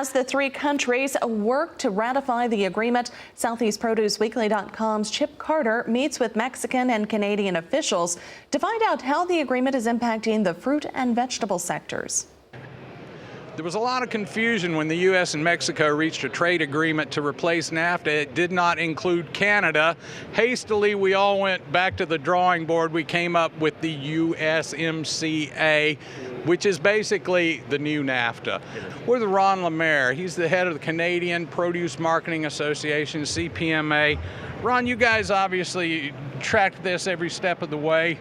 As the three countries work to ratify the agreement, SoutheastProduceWeekly.com's Chip Carter meets with Mexican and Canadian officials to find out how the agreement is impacting the fruit and vegetable sectors. There was a lot of confusion when the U.S. and Mexico reached a trade agreement to replace NAFTA. It did not include Canada. Hastily, we all went back to the drawing board. We came up with the USMCA, which is basically the new NAFTA. We're with Ron Lemaire. He's the head of the Canadian Produce Marketing Association, CPMA. Ron, you guys obviously tracked this every step of the way.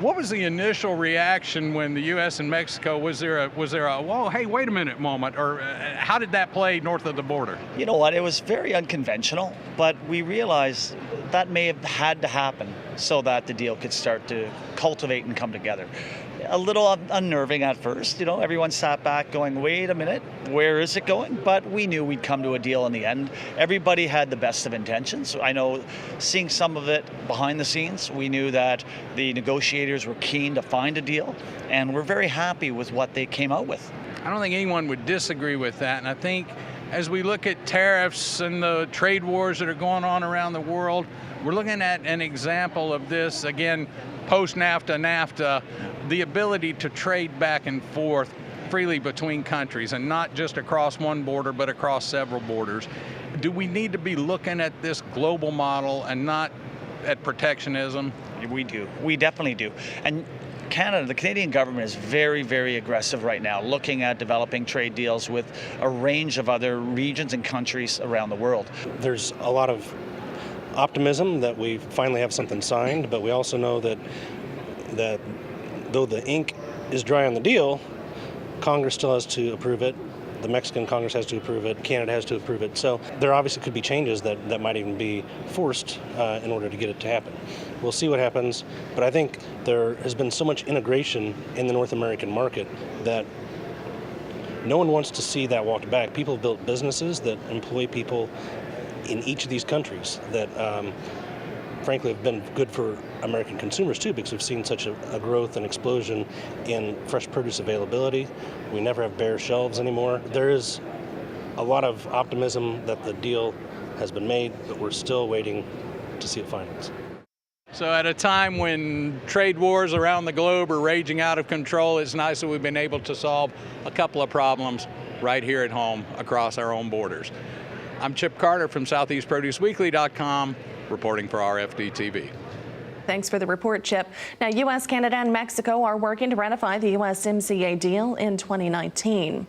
What was the initial reaction when the U.S. and Mexico, was there a whoa, hey, wait a minute moment, or how did that play north of the border? You know what, it was very unconventional, but we realized that may have had to happen so that the deal could start to cultivate and come together. A little unnerving at first, you know, everyone sat back going, wait a minute, where is it going? But we knew we'd come to a deal in the end. Everybody had the best of intentions. I know, seeing some of it behind the scenes, we knew that the negotiators were keen to find a deal, and we're very happy with what they came out with. I don't think anyone would disagree with that, and I think as we look at tariffs and the trade wars that are going on around the world, we're looking at an example of this, again, post-NAFTA, the ability to trade back and forth freely between countries, and not just across one border, but across several borders. Do we need to be looking at this global model and not at protectionism? We do. We definitely do. And Canada, the Canadian government is very, very aggressive right now, looking at developing trade deals with a range of other regions and countries around the world. There's a lot of optimism that we finally have something signed, but we also know that though the ink is dry on the deal, Congress still has to approve it. The Mexican Congress has to approve it. Canada has to approve it. So there obviously could be changes that might even be forced in order to get it to happen. We'll see what happens, but I think there has been so much integration in the North American market that no one wants to see that walked back. People have built businesses that employ people in each of these countries that frankly have been good for American consumers too, because we've seen such a growth and explosion in fresh produce availability. We never have bare shelves anymore. There is a lot of optimism that the deal has been made, but we're still waiting to see it finalized. So at a time when trade wars around the globe are raging out of control, it's nice that we've been able to solve a couple of problems right here at home across our own borders. I'm Chip Carter from SoutheastProduceWeekly.com, reporting for RFD-TV. Thanks for the report, Chip. Now, U.S., Canada, and Mexico are working to ratify the USMCA deal in 2019.